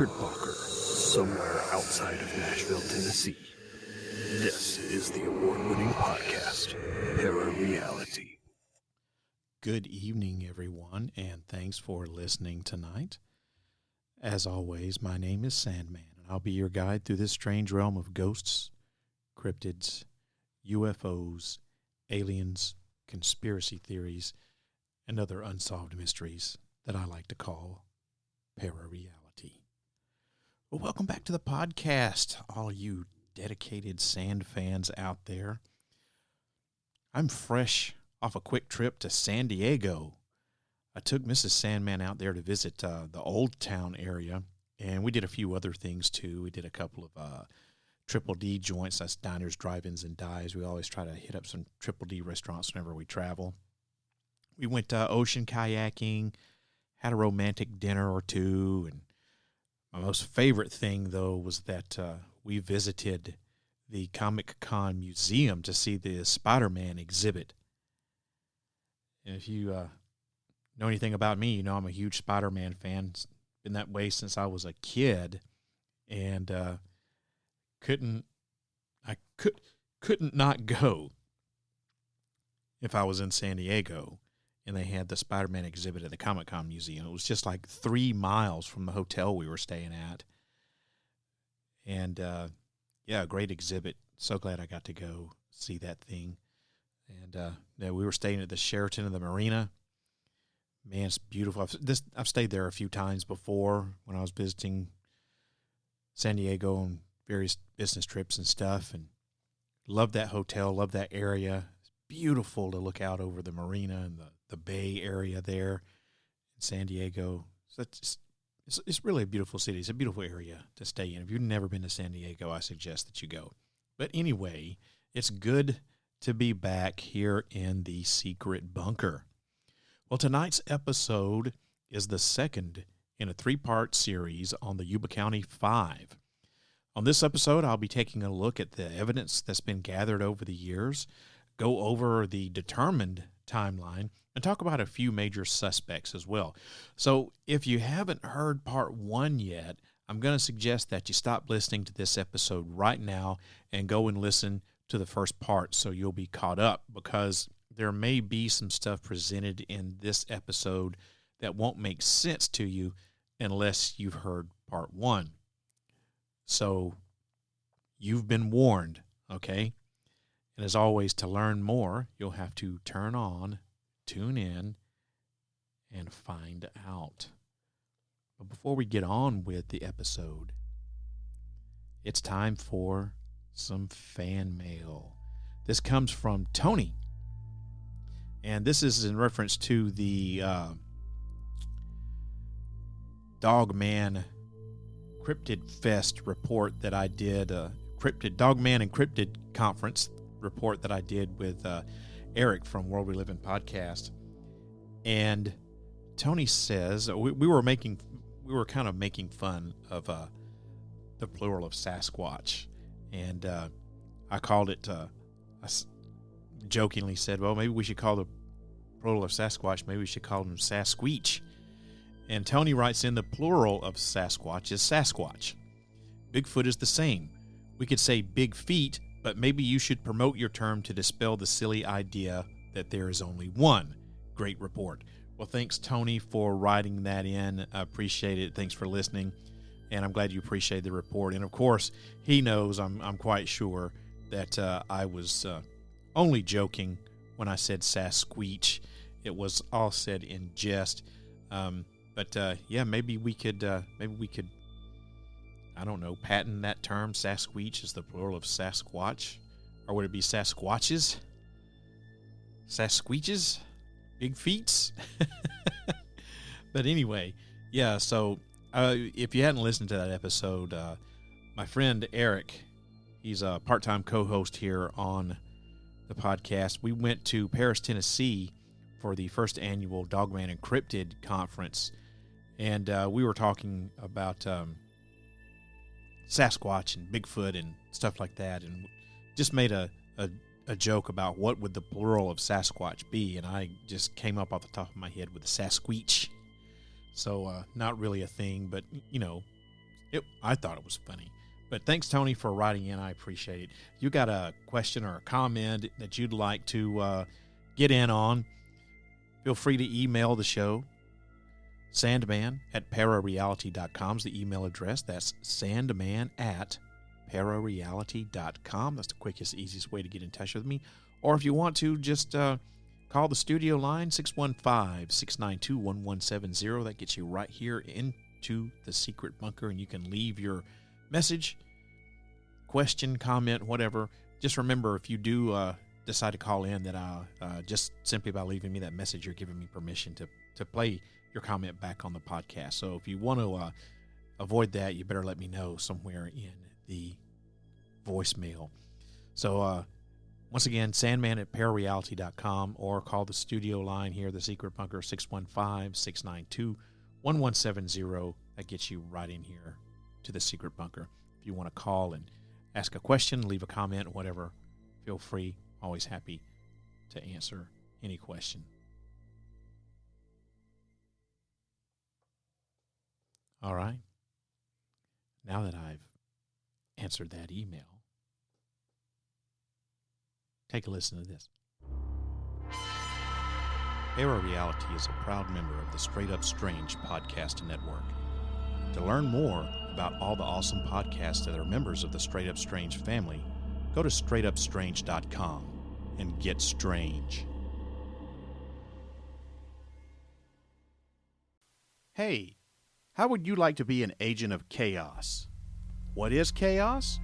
secret bunker somewhere outside of Nashville, Tennessee. This is the award-winning podcast, ParaReality. Good evening, everyone, and thanks for listening tonight. As always, my name is Sandman, and I'll be your guide through this strange realm of ghosts, cryptids, UFOs, aliens, conspiracy theories, and other unsolved mysteries that I like to call ParaReality. Well, welcome back to the podcast, all you dedicated sand fans out there. I'm fresh off a quick trip to San Diego. I took Mrs. Sandman out there to visit the Old Town area, and we did a few other things too. We did a couple of Triple D joints, that's diners, drive-ins, and dives. We always try to hit up some Triple D restaurants whenever we travel. We went ocean kayaking, had a romantic dinner or two, and my most favorite thing, though, was that we visited the Comic-Con Museum to see the Spider-Man exhibit. And if you know anything about me, you know I'm a huge Spider-Man fan. It's been that way since I was a kid, and couldn't not go if I was in San Diego and they had the Spider-Man exhibit at the Comic-Con Museum. It was just like 3 miles from the hotel we were staying at. And, yeah, great exhibit. So glad I got to go see that thing. And yeah, we were staying at the Sheraton of the Marina. Man, it's beautiful. I've stayed there a few times before when I was visiting San Diego on various business trips and stuff. And love that hotel, love that area. It's beautiful to look out over the marina and the bay area there in San Diego. So it's really a beautiful city. It's a beautiful area to stay in. If you've never been to San Diego, I suggest that you go. But anyway, it's good to be back here in the secret bunker. Well, tonight's episode is the second in a 3-part series on the Yuba County 5. On this episode, I'll be taking a look at the evidence that's been gathered over the years, go over the determined timeline, and talk about a few major suspects as well. So if you haven't heard part 1 yet, I'm going to suggest that you stop listening to this episode right now and go and listen to the first part so you'll be caught up, because there may be some stuff presented in this episode that won't make sense to you unless you've heard part 1. So you've been warned, okay? And as always, to learn more, you'll have to tune in, and find out. But before we get on with the episode, it's time for some fan mail. This comes from Tony, and this is in reference to the Dogman Cryptid Fest report that I did, Dogman and Cryptid Conference report that I did with Eric from World We Live In podcast. And Tony says we were kind of making fun of the plural of Sasquatch, and I called it I jokingly said, well, maybe we should call the plural of Sasquatch, maybe we should call them Sasqueech. And Tony writes in, the plural of Sasquatch is Sasquatch. Bigfoot is the same. We could say big feet, but maybe you should promote your term to dispel the silly idea that there is only one. Great report. Well, thanks, Tony, for writing that in. I appreciate it. Thanks for listening, and I'm glad you appreciate the report. And, of course, he knows, I'm quite sure, that I was only joking when I said Sasqueech. It was all said in jest. But yeah, maybe we could, I don't know, patent that term. Sasqueech is the plural of Sasquatch. Or would it be Sasquatches? Sasqueeches? Big feets? But anyway, yeah, so if you hadn't listened to that episode, my friend Eric, he's a part-time co-host here on the podcast. We went to Paris, Tennessee for the first annual Dogman and Cryptid Conference, and we were talking about Sasquatch and Bigfoot and stuff like that, and just made a joke about what would the plural of Sasquatch be, and I just came up off the top of my head with Sasqueech. So not really a thing, but, you know, I thought it was funny. But thanks, Tony, for writing in. I appreciate it. You got a question or a comment that you'd like to get in on, feel free to email the show. Sandman@ParaReality.com is the email address. That's Sandman@ParaReality.com. That's the quickest, easiest way to get in touch with me. Or if you want to, just call the studio line, 615-692-1170. That gets you right here into the secret bunker, and you can leave your message, question, comment, whatever. Just remember, if you do decide to call in, that just simply by leaving me that message, you're giving me permission to play your comment back on the podcast. So if you want to avoid that, you better let me know somewhere in the voicemail. So once again, Sandman@ParaReality.com, or call the studio line here, the Secret Bunker, 615-692-1170. That gets you right in here to the Secret Bunker. If you want to call and ask a question, leave a comment, whatever, feel free. Always happy to answer any question. All right. Now that I've answered that email, take a listen to this. ParaReality is a proud member of the Straight Up Strange podcast network. To learn more about all the awesome podcasts that are members of the Straight Up Strange family, go to straightupstrange.com and get strange. Hey, how would you like to be an agent of chaos? What is chaos?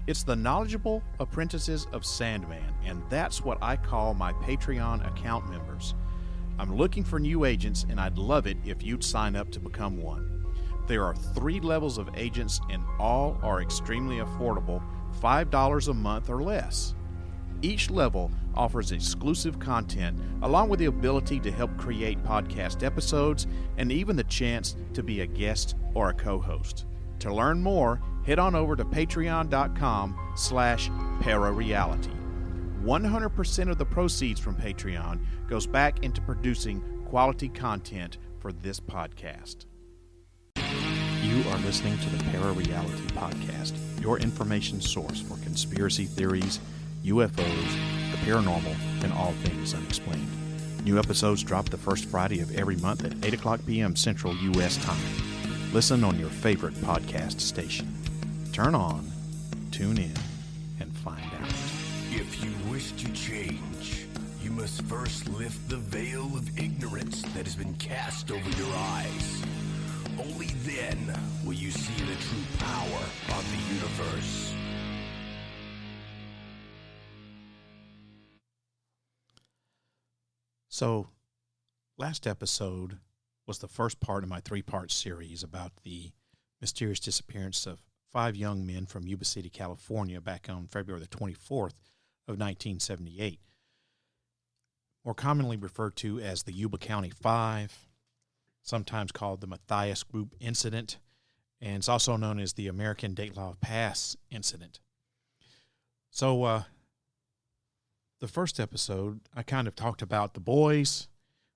It's the knowledgeable apprentices of Sandman, and that's what I call my Patreon account members. I'm looking for new agents, and I'd love it if you'd sign up to become one. There are 3 levels of agents, and all are extremely affordable, $5 a month or less. Each level offers exclusive content, along with the ability to help create podcast episodes, and even the chance to be a guest or a co-host. To learn more, head on over to patreon.com/ParaReality. 100% of the proceeds from Patreon goes back into producing quality content for this podcast. You are listening to the ParaReality Podcast, your information source for conspiracy theories, UFOs, the paranormal, and all things unexplained. New episodes drop the first Friday of every month at 8 o'clock p.m. Central U.S. time. Listen on your favorite podcast station. Turn on, tune in, and find out. If you wish to change, you must first lift the veil of ignorance that has been cast over your eyes. Only then will you see the true power of the universe. So, last episode was the first part of my 3-part series about the mysterious disappearance of 5 young men from Yuba City, California, back on February the 24th of 1978. More commonly referred to as the Yuba County Five, sometimes called the Matthias Group Incident, and it's also known as the American Dyatlov Pass Incident. So, the first episode, I kind of talked about the boys,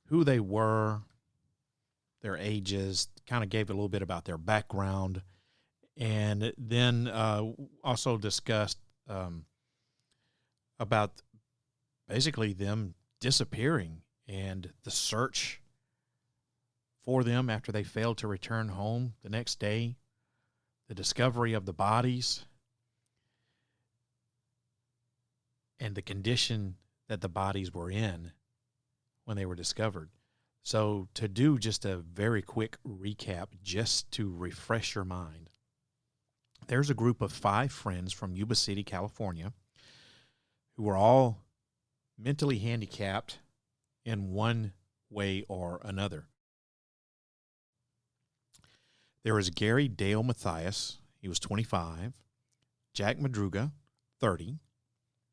who they were, their ages, kind of gave a little bit about their background, and then also discussed about basically them disappearing and the search for them after they failed to return home the next day, the discovery of the bodies, and the condition that the bodies were in when they were discovered. So to do just a very quick recap, just to refresh your mind, there's a group of 5 friends from Yuba City, California, who were all mentally handicapped in one way or another. There was Gary Dale Matthias, he was 25, Jack Madruga, 30,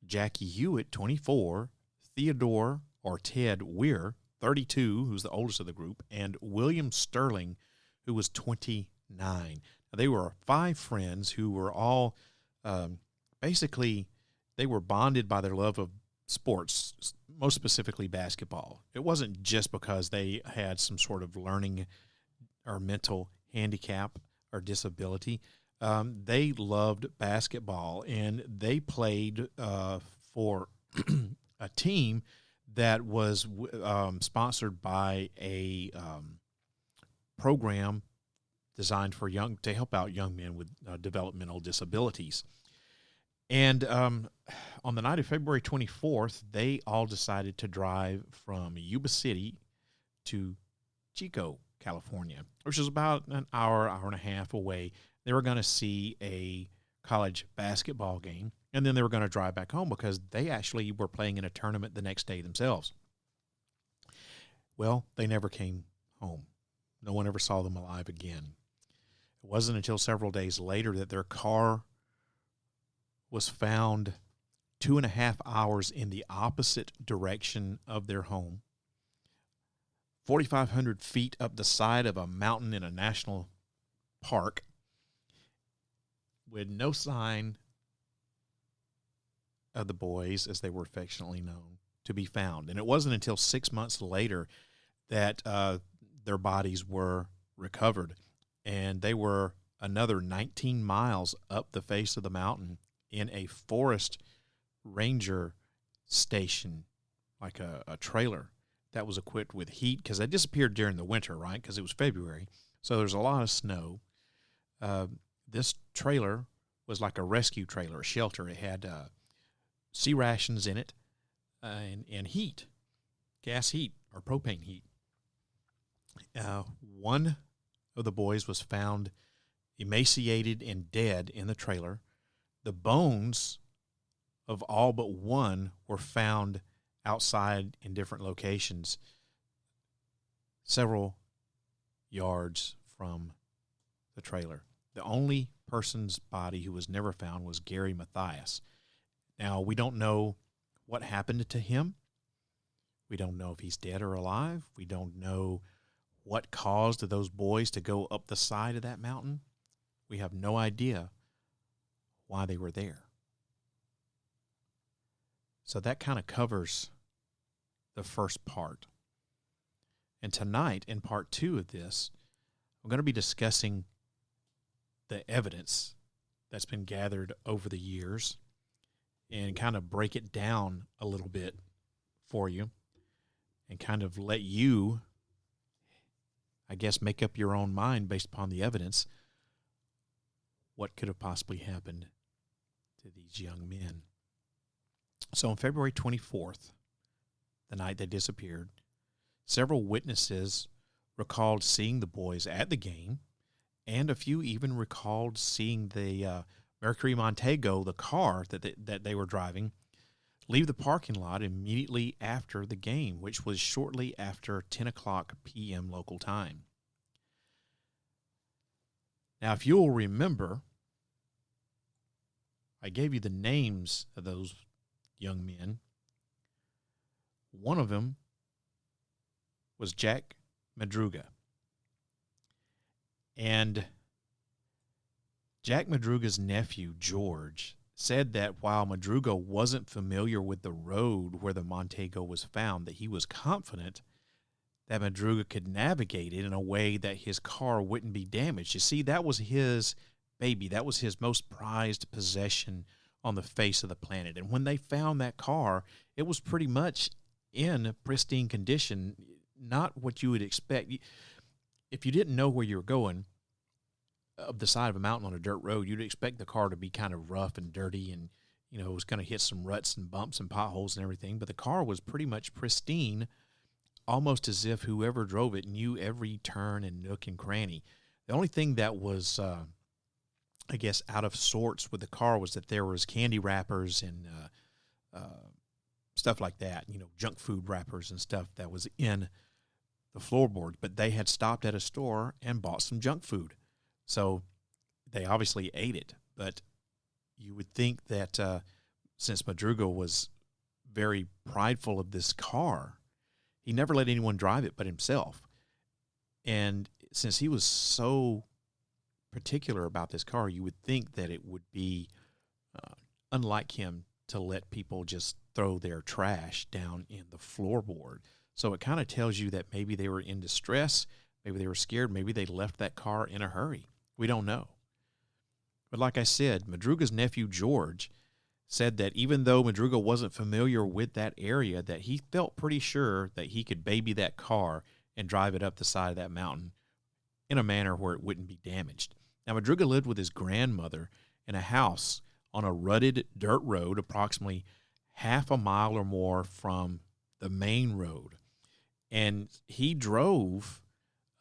Jackie Hewitt, 24, Theodore or Ted Weir, 32, who's the oldest of the group, and William Sterling, who was 29. Now, they were 5 friends who were all basically, they were bonded by their love of sports, most specifically basketball. It wasn't just because they had some sort of learning or mental handicap or disability. They loved basketball, and they played for a team that was sponsored by a program designed for to help out young men with developmental disabilities. And on the night of February 24th, they all decided to drive from Yuba City to Chico, California, which is about an hour and a half away. They were going to see a college basketball game, and then they were going to drive back home because they actually were playing in a tournament the next day themselves. Well, they never came home. No one ever saw them alive again. It wasn't until several days later that their car was found 2.5 hours in the opposite direction of their home, 4,500 feet up the side of a mountain in a national park, with no sign of the boys, as they were affectionately known, to be found. And it wasn't until 6 months later that their bodies were recovered, and they were another 19 miles up the face of the mountain in a forest ranger station, like a trailer that was equipped with heat, because they disappeared during the winter, right? Because it was February, so there's a lot of snow. This trailer was like a rescue trailer, a shelter. It had sea rations in it and heat, gas heat or propane heat. One of the boys was found emaciated and dead in the trailer. The bones of all but one were found outside in different locations, several yards from the trailer. The only person's body who was never found was Gary Mathias. Now, we don't know what happened to him. We don't know if he's dead or alive. We don't know what caused those boys to go up the side of that mountain. We have no idea why they were there. So that kind of covers the first part. And tonight, in part 2 of this, I'm going to be discussing the evidence that's been gathered over the years and kind of break it down a little bit for you and kind of let you, I guess, make up your own mind based upon the evidence what could have possibly happened to these young men. So on February 24th, the night they disappeared, several witnesses recalled seeing the boys at the game, and a few even recalled seeing the Mercury Montego, the car that they were driving, leave the parking lot immediately after the game, which was shortly after 10 o'clock p.m. local time. Now, if you'll remember, I gave you the names of those young men. One of them was Jack Madruga. And Jack Madruga's nephew, George, said that while Madruga wasn't familiar with the road where the Montego was found, that he was confident that Madruga could navigate it in a way that his car wouldn't be damaged. You see, that was his baby. That was his most prized possession on the face of the planet. And when they found that car, it was pretty much in pristine condition, not what you would expect. If you didn't know where you were going up the side of a mountain on a dirt road, you'd expect the car to be kind of rough and dirty and, it was going to hit some ruts and bumps and potholes and everything. But the car was pretty much pristine, almost as if whoever drove it knew every turn and nook and cranny. The only thing that was, I guess, out of sorts with the car was that there was candy wrappers and stuff like that, junk food wrappers and stuff that was in the floorboard. But they had stopped at a store and bought some junk food. So they obviously ate it. But you would think that since Madruga was very prideful of this car, he never let anyone drive it but himself. And since he was so particular about this car, you would think that it would be unlike him to let people just throw their trash down in the floorboard. So it kind of tells you that maybe they were in distress, maybe they were scared, maybe they left that car in a hurry, We don't know. But like I said, Madruga's nephew, George, said that even though Madruga wasn't familiar with that area, that he felt pretty sure that he could baby that car and drive it up the side of that mountain in a manner where it wouldn't be damaged. Now, Madruga lived with his grandmother in a house on a rutted dirt road approximately half a mile or more from the main road. And he drove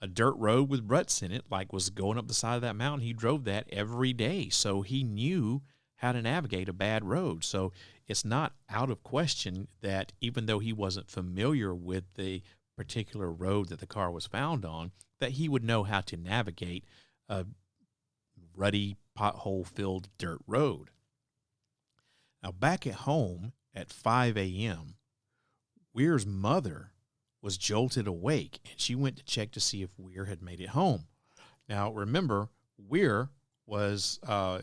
a dirt road with ruts in it, like was going up the side of that mountain. He drove that every day, so he knew how to navigate a bad road. So it's not out of question that even though he wasn't familiar with the particular road that the car was found on, that he would know how to navigate a rutty, pothole-filled dirt road. Now, back at home at 5 a.m., Weir's mother was jolted awake, and she went to check to see if Weir had made it home. Now, remember, Weir was, how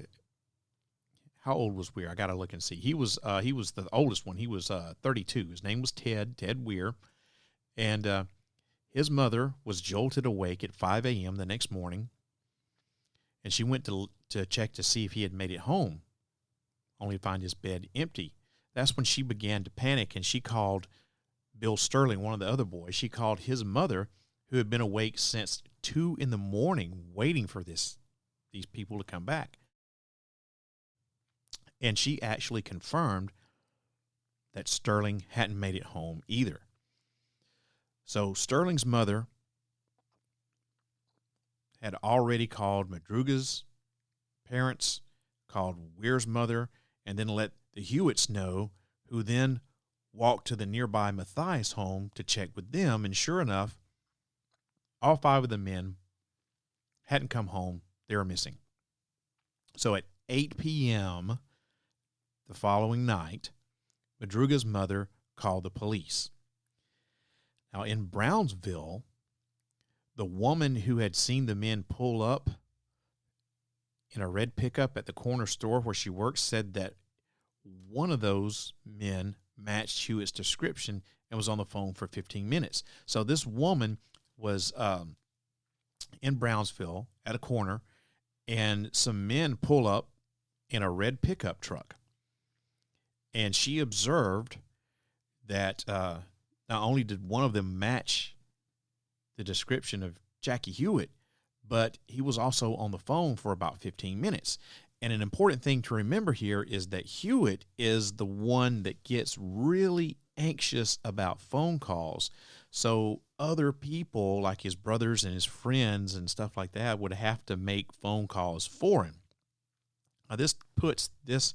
old was Weir? I got to look and see. He was the oldest one. He was 32. His name was Ted Weir, and his mother was jolted awake at 5 a.m. the next morning, and she went to check to see if he had made it home, only to find his bed empty. That's when she began to panic, and she called Bill Sterling, one of the other boys. She called his mother, who had been awake since 2 in the morning, waiting for these people to come back. And she actually confirmed that Sterling hadn't made it home either. So Sterling's mother had already called Madruga's parents, called Weir's mother, and then let the Hewitts know, who then walked to the nearby Matthias home to check with them, and sure enough, all 5 of the men hadn't come home. They were missing. So at 8 p.m. the following night, Madruga's mother called the police. Now, in Brownsville, the woman who had seen the men pull up in a red pickup at the corner store where she works said that one of those men matched Hewitt's description and was on the phone for 15 minutes. So this woman was in Brownsville at a corner, and some men pull up in a red pickup truck. And she observed that not only did one of them match the description of Jackie Hewitt, but he was also on the phone for about 15 minutes. And an important thing to remember here is that Hewitt is the one that gets really anxious about phone calls. So other people, like his brothers and his friends and stuff like that, would have to make phone calls for him. Now, this puts this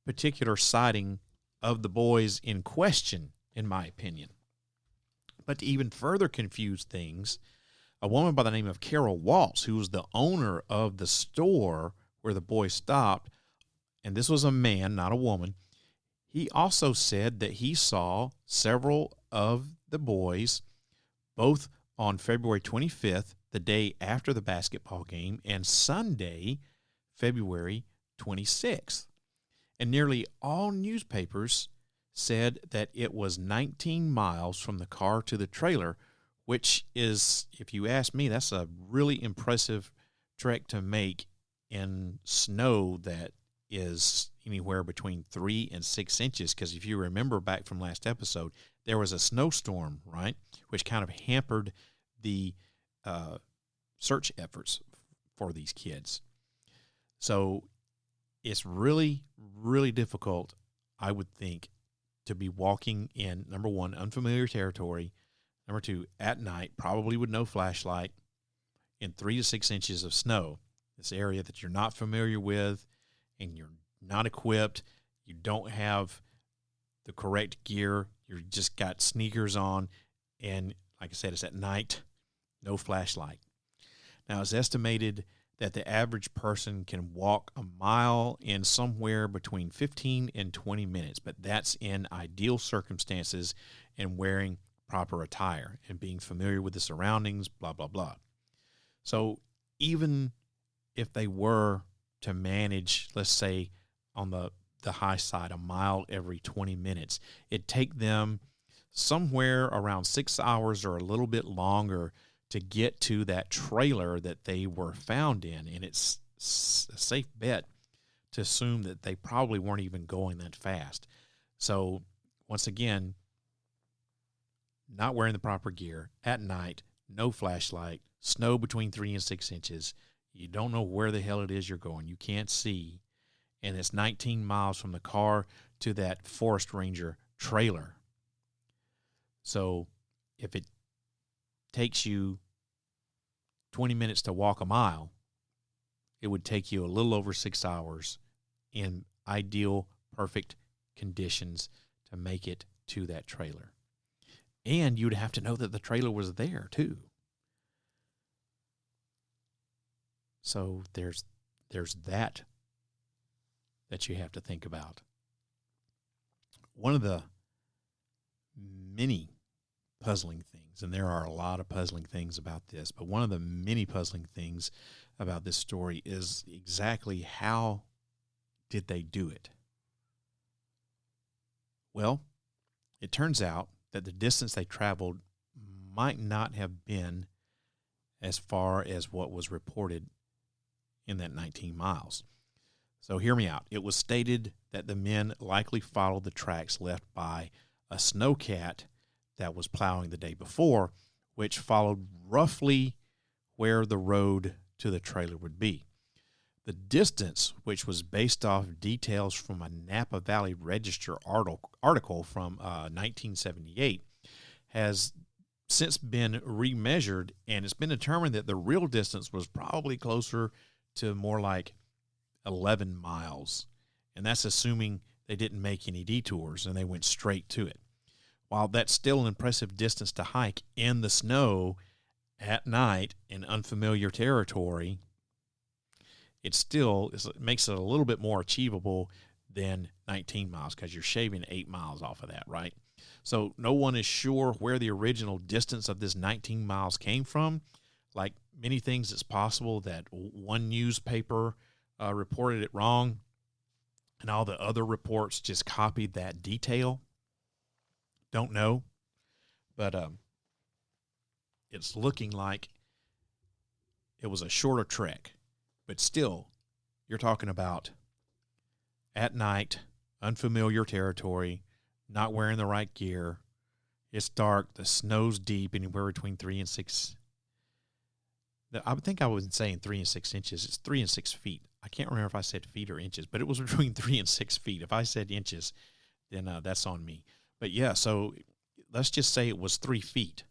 particular sighting of the boys in question, in my opinion. But to even further confuse things, a woman by the name of Carol Waltz, who was the owner of the store where the boys stopped, and this was a man, not a woman, he also said that he saw several of the boys, both on February 25th, the day after the basketball game, and Sunday, February 26th. And nearly all newspapers said that it was 19 miles from the car to the trailer, which is, if you ask me, that's a really impressive trek to make in snow that is anywhere between 3 and 6 inches. Because if you remember back from last episode, there was a snowstorm, right, which kind of hampered the search efforts for these kids. So it's really, really difficult, I would think, to be walking in, number one, unfamiliar territory, number two, at night, probably with no flashlight, in 3 to 6 inches of snow. This area that you're not familiar with, and you're not equipped, you don't have the correct gear, you just got sneakers on, and like I said, it's at night, no flashlight. Now, it's estimated that the average person can walk a mile in somewhere between 15 and 20 minutes, but that's in ideal circumstances and wearing proper attire and being familiar with the surroundings, blah, blah, blah. So even if they were to manage, let's say, on the high side, a mile every 20 minutes, it'd take them somewhere around 6 hours or a little bit longer to get to that trailer that they were found in. And it's a safe bet to assume that they probably weren't even going that fast. So once again, not wearing the proper gear at night, no flashlight, snow between 3 and 6 inches. You don't know where the hell it is you're going. You can't see. And it's 19 miles from the car to that forest ranger trailer. So if it takes you 20 minutes to walk a mile, it would take you a little over 6 hours in ideal, perfect conditions to make it to that trailer. And you'd have to know that the trailer was there too. So there's that you have to think about. One of the many puzzling things, and there are a lot of puzzling things about this, but one of the many puzzling things about this story is exactly how did they do it? Well, it turns out that the distance they traveled might not have been as far as what was reported in that 19 miles. So hear me out. It was stated that the men likely followed the tracks left by a snowcat that was plowing the day before, which followed roughly where the road to the trailer would be. The distance, which was based off details from a Napa Valley Register article from 1978, has since been remeasured, and it's been determined that the real distance was probably closer to more like 11 miles. And that's assuming they didn't make any detours and they went straight to it. While that's still an impressive distance to hike in the snow at night in unfamiliar territory, it makes it a little bit more achievable than 19 miles because you're shaving 8 miles off of that, right? So no one is sure where the original distance of this 19 miles came from. Like many things, it's possible that one newspaper reported it wrong and all the other reports just copied that detail. Don't know. But it's looking like it was a shorter trek. But still, you're talking about at night, unfamiliar territory, not wearing the right gear. It's dark. The snow's deep, anywhere between 3 and 6. I think I was saying 3 and 6 inches. It's 3 and 6 feet. I can't remember if I said feet or inches, but it was between 3 and 6 feet. If I said inches, then that's on me. But yeah, so let's just say it was 3 feet.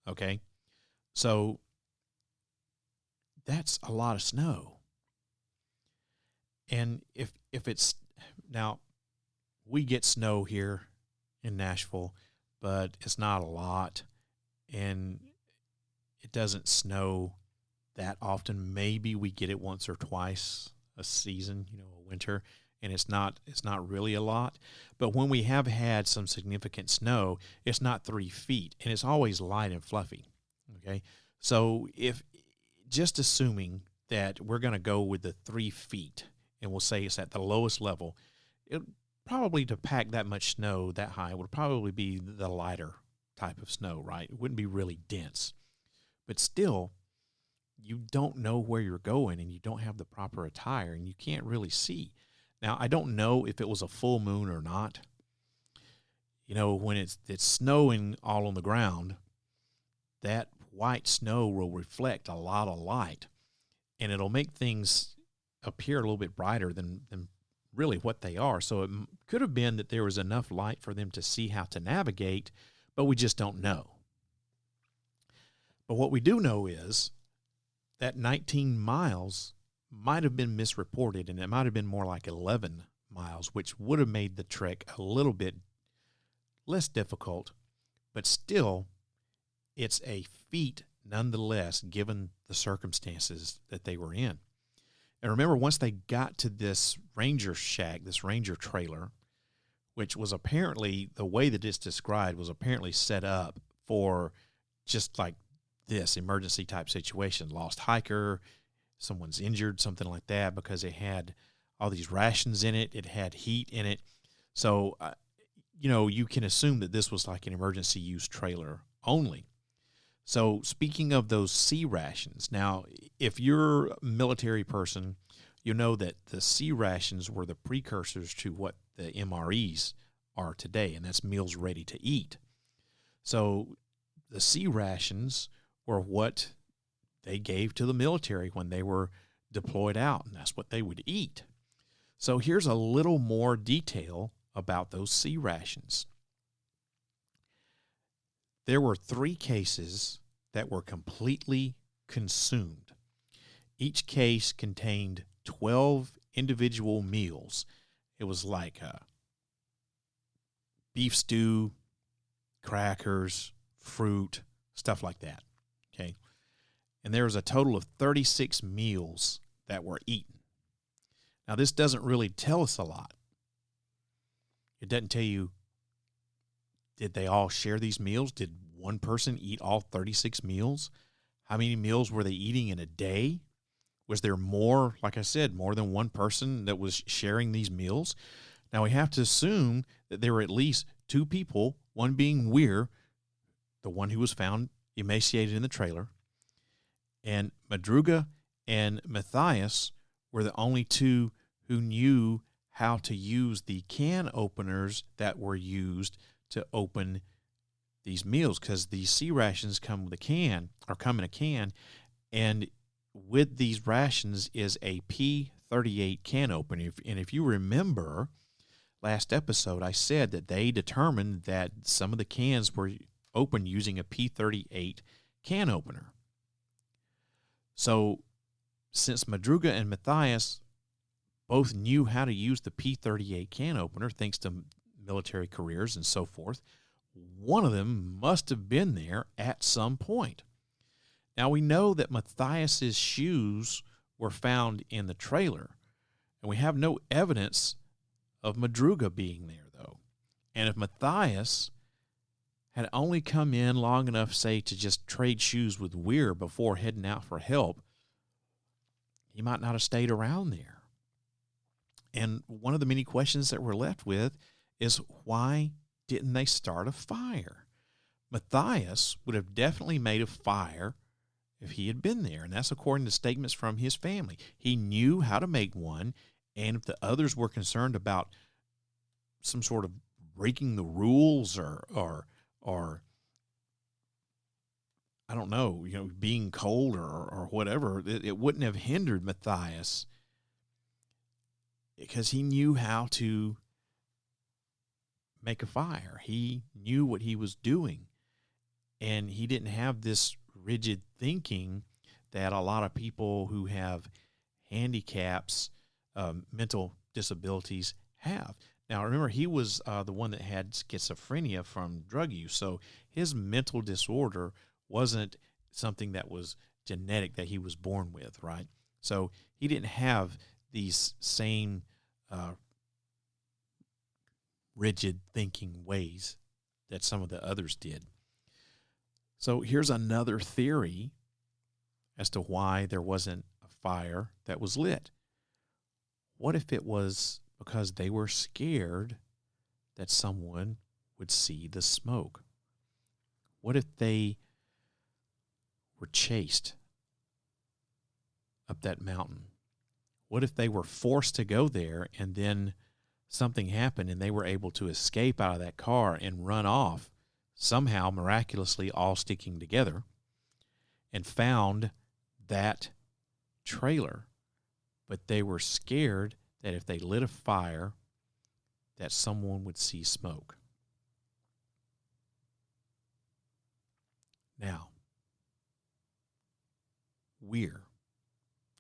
Okay. So that's a lot of snow. And if it's now, we get snow here in Nashville, but it's not a lot, and it doesn't snow that often. Maybe we get it once or twice a season, a winter, and it's not really a lot. But when we have had some significant snow, it's not 3 feet, and it's always light and fluffy. Okay, so if just assuming that we're going to go with the 3 feet, and we'll say it's at the lowest level, it probably, to pack that much snow that high, would probably be the lighter type of snow, right? It wouldn't be really dense. But still, you don't know where you're going, and you don't have the proper attire, and you can't really see. Now, I don't know if it was a full moon or not. When it's snowing all on the ground, that white snow will reflect a lot of light, and it'll make things appear a little bit brighter than really what they are. So it could have been that there was enough light for them to see how to navigate, but we just don't know. But what we do know is that 19 miles might have been misreported, and it might have been more like 11 miles, which would have made the trek a little bit less difficult, but still, it's a feat nonetheless, given the circumstances that they were in. And remember, once they got to this ranger shack, this ranger trailer, which was apparently, the way that it's described, was apparently set up for just like this emergency type situation. Lost hiker, someone's injured, something like that, because it had all these rations in it. It had heat in it. So, you can assume that this was like an emergency use trailer only. So speaking of those C rations, now, if you're a military person, you know that the C rations were the precursors to what the MREs are today, and that's meals ready to eat. So the C rations were what they gave to the military when they were deployed out, and that's what they would eat. So here's a little more detail about those C rations. There were 3 cases that were completely consumed. Each case contained 12 individual meals. It was like beef stew, crackers, fruit, stuff like that. Okay. And there was a total of 36 meals that were eaten. Now, this doesn't really tell us a lot. It doesn't tell you, did they all share these meals? Did one person eat all 36 meals? How many meals were they eating in a day? Was there more, like I said, more than one person that was sharing these meals? Now, we have to assume that there were at least 2 people, one being Weir, the one who was found emaciated in the trailer, and Madruga and Matthias were the only 2 who knew how to use the can openers that were used to open these meals, because these C rations come in a can, and with these rations is a P38 can opener. And if you remember last episode, I said that they determined that some of the cans were opened using a P38 can opener. So since Madruga and Matthias both knew how to use the P38 can opener, thanks to military careers and so forth, one of them must have been there at some point. Now, we know that Matthias's shoes were found in the trailer, and we have no evidence of Madruga being there, though. And if Matthias had only come in long enough, say, to just trade shoes with Weir before heading out for help, he might not have stayed around there. And one of the many questions that we're left with is, why didn't they start a fire? Matthias would have definitely made a fire if he had been there, and that's according to statements from his family. He knew how to make one, and if the others were concerned about some sort of breaking the rules or I don't know, being cold or whatever, it wouldn't have hindered Matthias, because he knew how to make a fire. He knew what he was doing, and he didn't have this rigid thinking that a lot of people who have handicaps, mental disabilities have. Now, remember, he was the one that had schizophrenia from drug use, so his mental disorder wasn't something that was genetic that he was born with, right? So he didn't have these same rigid thinking ways that some of the others did. So here's another theory as to why there wasn't a fire that was lit. What if it was because they were scared that someone would see the smoke? What if they were chased up that mountain? What if they were forced to go there and then something happened and they were able to escape out of that car and run off, somehow miraculously all sticking together, and found that trailer, but they were scared that if they lit a fire, that someone would see smoke? Now,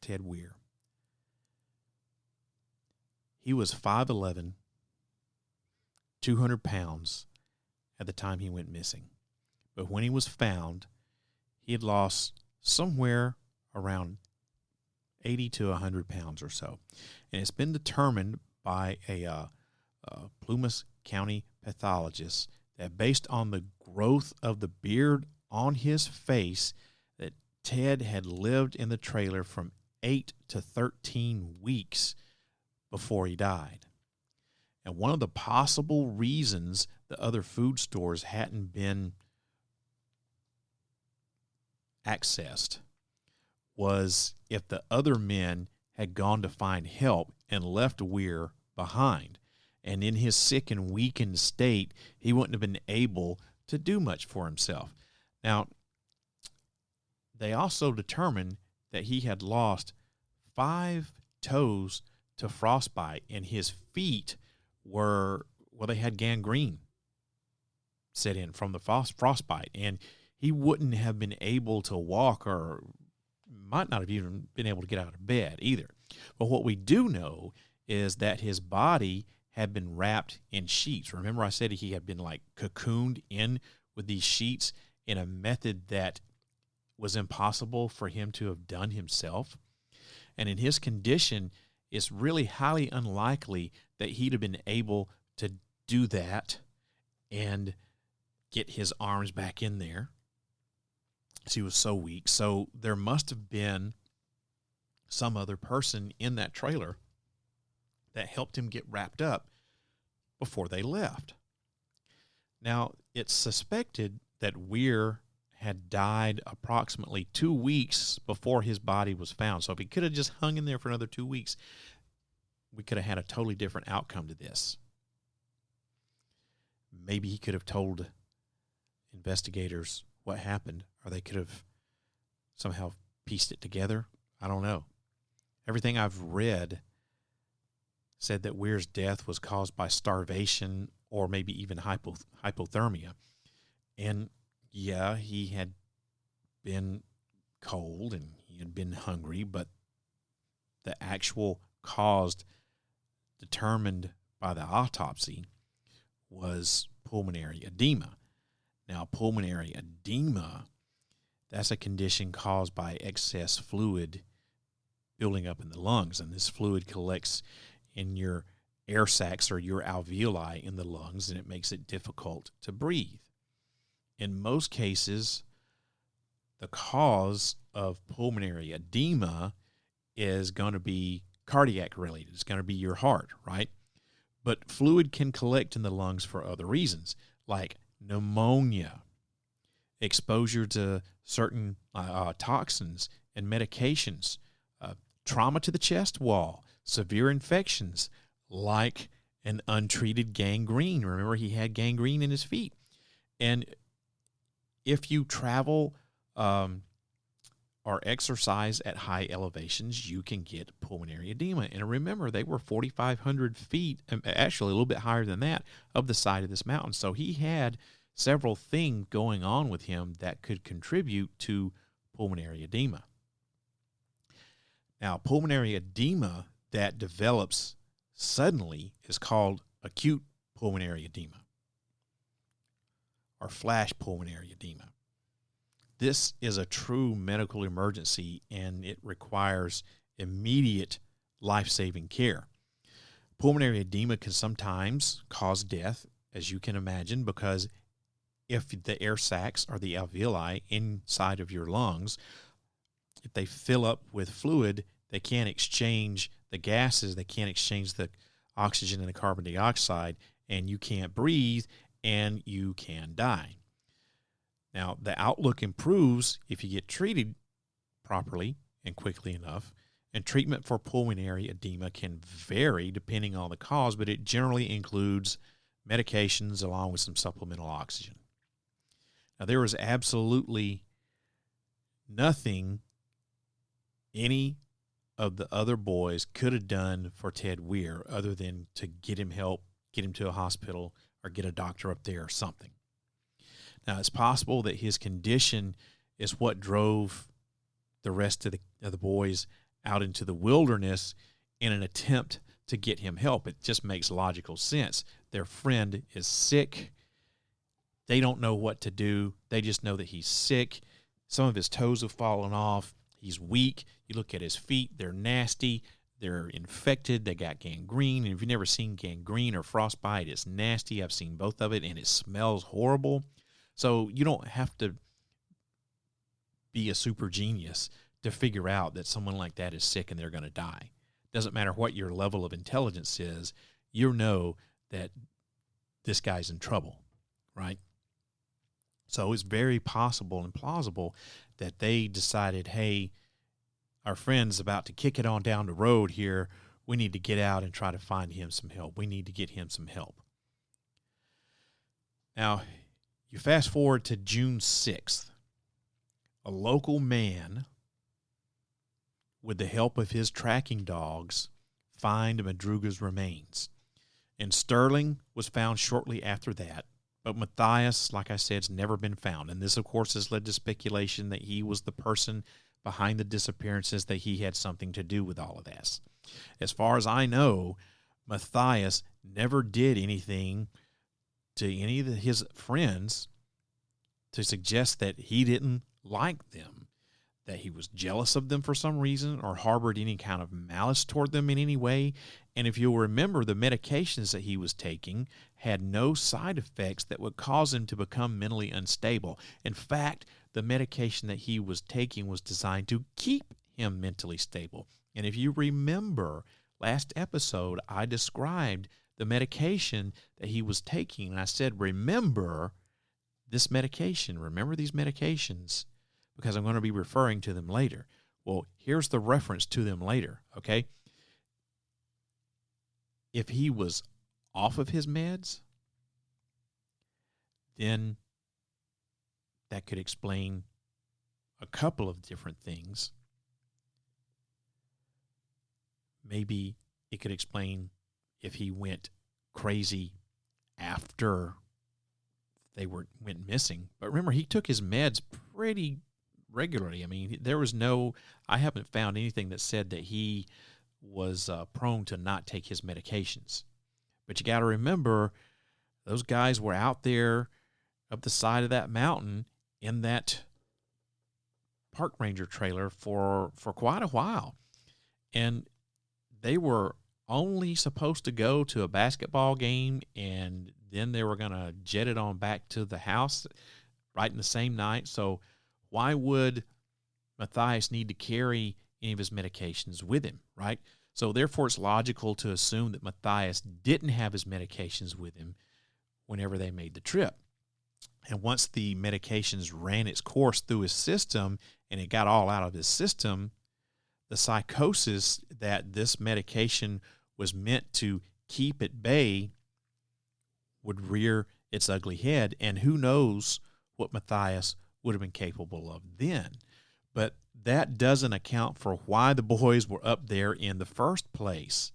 Ted Weir, he was 5'11", 200 pounds at the time he went missing. But when he was found, he had lost somewhere around 80 to 100 pounds or so. And it's been determined by a Plumas County pathologist that based on the growth of the beard on his face, that Ted had lived in the trailer from 8 to 13 weeks before he died. And one of the possible reasons the other food stores hadn't been accessed was if the other men had gone to find help and left Weir behind. And in his sick and weakened state, he wouldn't have been able to do much for himself. Now, they also determined that he had lost 5 toes to frostbite, and his feet were, well, they had gangrene set in from the frostbite, and he wouldn't have been able to walk, or might not have even been able to get out of bed either. But what we do know is that his body had been wrapped in sheets. Remember I said he had been like cocooned in with these sheets in a method that was impossible for him to have done himself. And in his condition, it's really highly unlikely that he'd have been able to do that and get his arms back in there. He was so weak. So there must have been some other person in that trailer that helped him get wrapped up before they left. Now, it's suspected that Weir had died approximately 2 weeks before his body was found. So if he could have just hung in there for another 2 weeks, we could have had a totally different outcome to this. Maybe he could have told investigators what happened, or they could have somehow pieced it together. I don't know. Everything I've read said that Weir's death was caused by starvation or maybe even hypothermia. And yeah, he had been cold and he had been hungry, but the actual cause determined by the autopsy was pulmonary edema. Now, pulmonary edema, that's a condition caused by excess fluid building up in the lungs, and this fluid collects in your air sacs or your alveoli in the lungs, and it makes it difficult to breathe. In most cases, the cause of pulmonary edema is going to be cardiac related. It's going to be your heart, right? But fluid can collect in the lungs for other reasons, like pneumonia, exposure to certain toxins and medications, trauma to the chest wall, severe infections like an untreated gangrene. Remember, he had gangrene in his feet. And if you travel or exercise at high elevations, you can get pulmonary edema. And remember, they were 4,500 feet, actually a little bit higher than that, of the side of this mountain. So he had several things going on with him that could contribute to pulmonary edema. Now, pulmonary edema that develops suddenly is called acute pulmonary edema or flash pulmonary edema. This is a true medical emergency, and it requires immediate life-saving care. Pulmonary edema can sometimes cause death, as you can imagine, because if the air sacs or the alveoli inside of your lungs, if they fill up with fluid, they can't exchange the gases, they can't exchange the oxygen and the carbon dioxide, and you can't breathe, and you can die. Now, the outlook improves if you get treated properly and quickly enough, and treatment for pulmonary edema can vary depending on the cause, but it generally includes medications along with some supplemental oxygen. Now, there was absolutely nothing any of the other boys could have done for Ted Weir other than to get him help, get him to a hospital, or get a doctor up there or something. Now, it's possible that his condition is what drove the rest of the boys out into the wilderness in an attempt to get him help. It just makes logical sense. Their friend is sick. They don't know what to do. They just know that he's sick. Some of his toes have fallen off. He's weak. You look at his feet. They're nasty. They're infected. They got gangrene. And if you've never seen gangrene or frostbite, it's nasty. I've seen both of it, and it smells horrible. So you don't have to be a super genius to figure out that someone like that is sick and they're going to die. Doesn't matter what your level of intelligence is, you know that this guy's in trouble, right? So it's very possible and plausible that they decided, hey, our friend's about to kick it on down the road here. We need to get out and try to find him some help. We need to get him some help. Now, you fast forward to June 6th. A local man, with the help of his tracking dogs, find Madruga's remains. And Sterling was found shortly after that. But Matthias, like I said, has never been found. And this, of course, has led to speculation that he was the person behind the disappearances, that he had something to do with all of this. As far as I know, Matthias never did anything to any of his friends to suggest that he didn't like them, that he was jealous of them for some reason or harbored any kind of malice toward them in any way. And if you'll remember, the medications that he was taking had no side effects that would cause him to become mentally unstable. In fact, the medication that he was taking was designed to keep him mentally stable. And if you remember, last episode, I described the medication that he was taking. And I said, remember this medication, remember these medications, because I'm going to be referring to them later. Well, here's the reference to them later, okay? If he was off of his meds, then that could explain a couple of different things. Maybe it could explain if he went crazy after they went missing. But remember, he took his meds pretty regularly. I mean, I haven't found anything that said that he was prone to not take his medications. But you got to remember, those guys were out there up the side of that mountain in that park ranger trailer for quite a while. And they were only supposed to go to a basketball game, and then they were going to jet it on back to the house right in the same night. So why would Matthias need to carry any of his medications with him, right? So therefore, it's logical to assume that Matthias didn't have his medications with him whenever they made the trip. And once the medications ran its course through his system and it got all out of his system, the psychosis that this medication was meant to keep at bay would rear its ugly head. And who knows what Matthias would have been capable of then. But that doesn't account for why the boys were up there in the first place.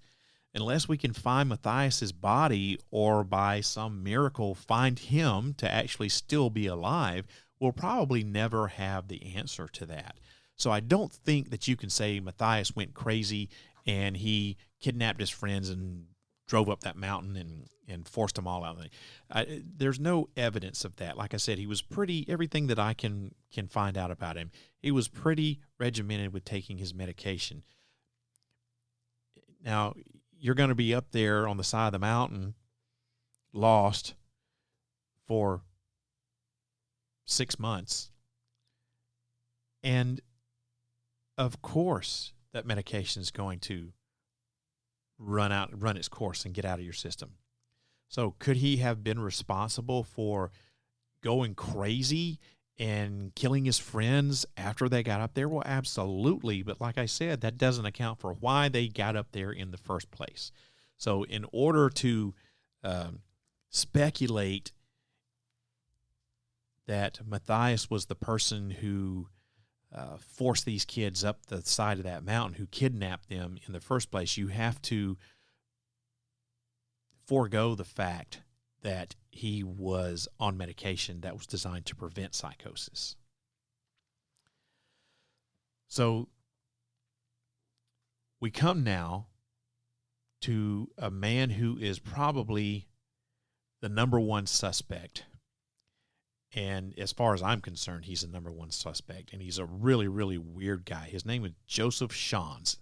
Unless we can find Matthias's body, or by some miracle find him to actually still be alive, we'll probably never have the answer to that. So I don't think that you can say Matthias went crazy and he kidnapped his friends and drove up that mountain and forced them all out. There's no evidence of that. Like I said, he was everything that I can find out about him, he was pretty regimented with taking his medication. Now, you're going to be up there on the side of the mountain, lost for 6 months. And of course, that medication is going to run its course and get out of your system. So could he have been responsible for going crazy and killing his friends after they got up there? Well, absolutely. But like I said, that doesn't account for why they got up there in the first place. So in order to speculate that Matthias was the person who forced these kids up the side of that mountain, who kidnapped them in the first place, you have to forego the fact that he was on medication that was designed to prevent psychosis. So we come now to a man who is probably the number one suspect. And as far as I'm concerned, he's the number one suspect. And he's a really, really weird guy. His name is Joseph Shans.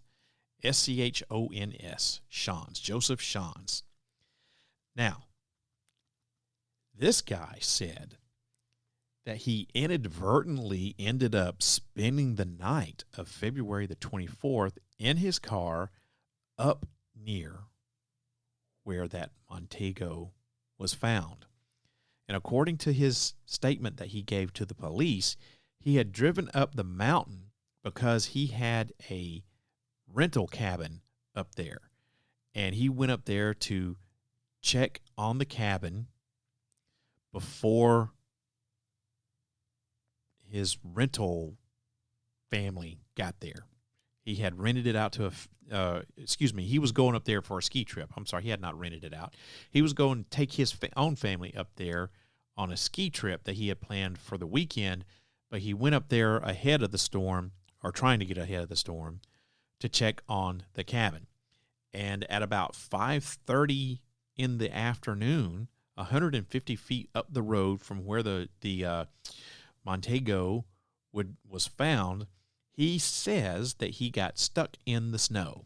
S-C-H-O-N-S. Shans. Joseph Shans. Now, this guy said that he inadvertently ended up spending the night of February the 24th in his car up near where that Montego was found. And according to his statement that he gave to the police, he had driven up the mountain because he had a rental cabin up there. And he went up there to check on the cabin before his rental family got there. He had rented it out to he was going up there for a ski trip. I'm sorry, he had not rented it out. He was going to take his own family up there on a ski trip that he had planned for the weekend, but he went up there ahead of the storm, or trying to get ahead of the storm, to check on the cabin. And at about 5:30 in the afternoon, 150 feet up the road from where the Montego was found, he says that he got stuck in the snow.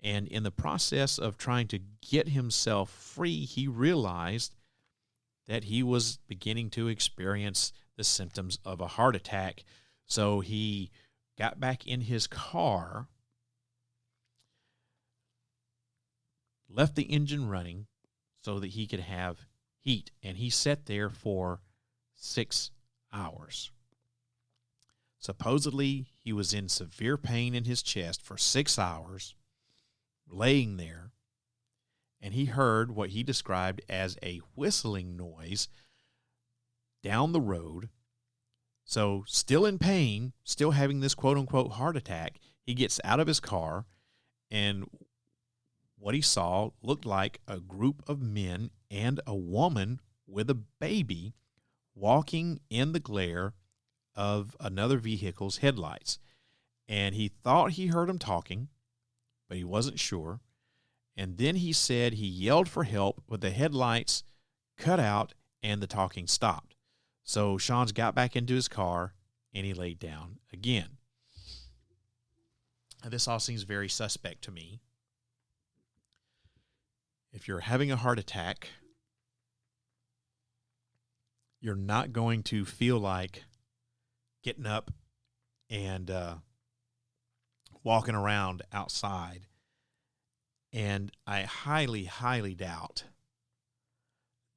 And in the process of trying to get himself free, he realized that he was beginning to experience the symptoms of a heart attack. So he got back in his car, left the engine running so that he could have heat, and he sat there for 6 hours. Supposedly, he was in severe pain in his chest for 6 hours, laying there, and he heard what he described as a whistling noise down the road. So, still in pain, still having this quote-unquote heart attack, he gets out of his car, and what he saw looked like a group of men and a woman with a baby walking in the glare of another vehicle's headlights. And he thought he heard them talking, but he wasn't sure. And then he said he yelled for help, but the headlights cut out and the talking stopped. So Sean's got back into his car and he laid down again. And this all seems very suspect to me. If you're having a heart attack, you're not going to feel like getting up and walking around outside. And I highly, highly doubt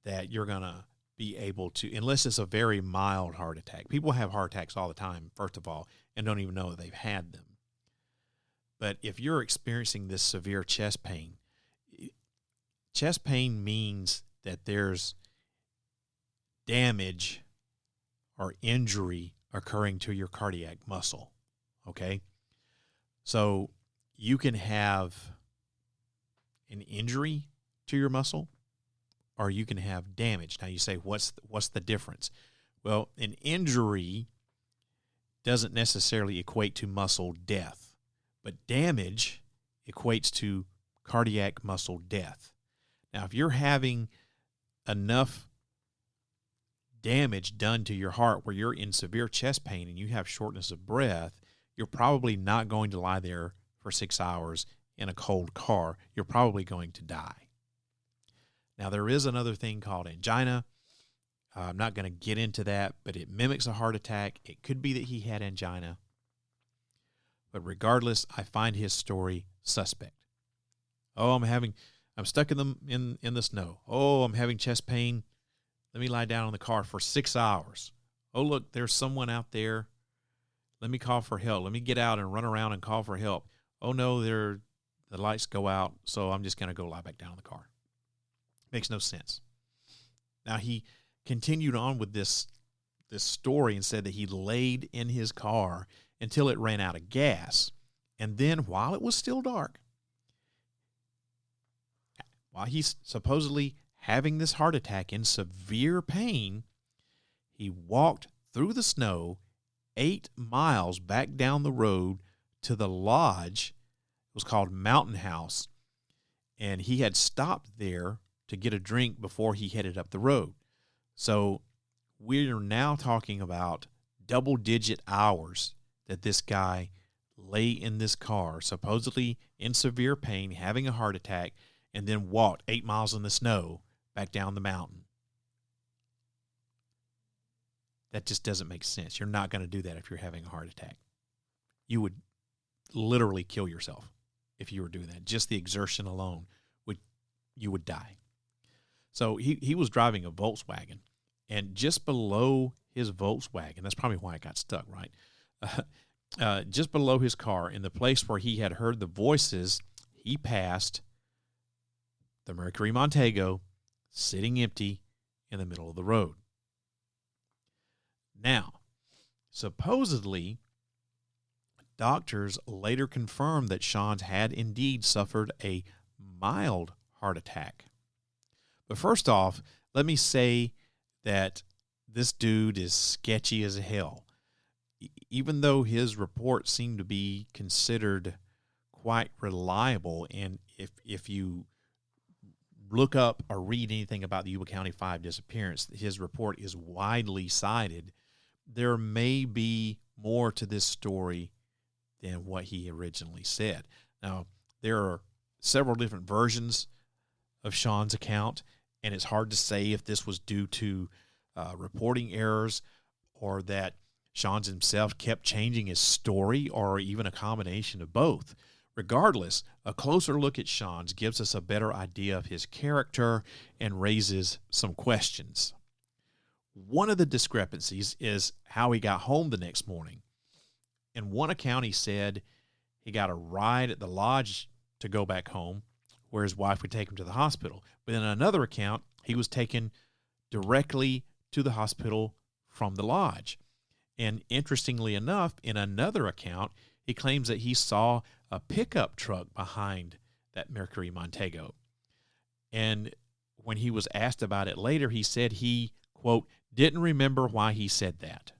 that you're going to be able to, unless it's a very mild heart attack. People have heart attacks all the time, first of all, and don't even know that they've had them. But if you're experiencing this severe chest pain means that there's damage or injury occurring to your cardiac muscle, okay? So you can have an injury to your muscle, or you can have damage. Now you say, what's the difference? Well, an injury doesn't necessarily equate to muscle death, but damage equates to cardiac muscle death. Now, if you're having enough damage done to your heart where you're in severe chest pain and you have shortness of breath, you're probably not going to lie there for 6 hours in a cold car. You're probably going to die. Now, there is another thing called angina. I'm not going to get into that, but it mimics a heart attack. It could be that he had angina. But regardless, I find his story suspect. Oh, I'm stuck in the snow. Oh, I'm having chest pain. Let me lie down in the car for 6 hours. Oh, look, there's someone out there. Let me call for help. Let me get out and run around and call for help. Oh, no, the lights go out, so I'm just going to go lie back down in the car. Makes no sense. Now, he continued on with this story and said that he laid in his car until it ran out of gas. And then, while it was still dark, while he's supposedly having this heart attack in severe pain, he walked through the snow 8 miles back down the road to the lodge. It was called Mountain House, and he had stopped there to get a drink before he headed up the road. So we're now talking about double-digit hours that this guy lay in this car, supposedly in severe pain, having a heart attack, and then walked 8 miles in the snow back down the mountain. That just doesn't make sense. You're not going to do that if you're having a heart attack. You would literally kill yourself if you were doing that. Just the exertion alone, you would die. So he was driving a Volkswagen, And just below his Volkswagen, that's probably why it got stuck, right? Just below his car, in the place where he had heard the voices, he passed the Mercury Montego sitting empty in the middle of the road. Now, supposedly, doctors later confirmed that Sean had indeed suffered a mild heart attack. But first off, let me say that this dude is sketchy as hell. Even though his reports seem to be considered quite reliable, and if you look up or read anything about the Yuba County 5 disappearance, his report is widely cited. There may be more to this story than what he originally said. Now, there are several different versions of Sean's account, and it's hard to say if this was due to reporting errors or that Sean himself kept changing his story or even a combination of both. Regardless, a closer look at Sean's gives us a better idea of his character and raises some questions. One of the discrepancies is how he got home the next morning. In one account, he said he got a ride at the lodge to go back home, where his wife would take him to the hospital. But in another account, he was taken directly to the hospital from the lodge. And interestingly enough, in another account, he claims that he saw a pickup truck behind that Mercury Montego. And when he was asked about it later, he said he, quote, didn't remember why he said that.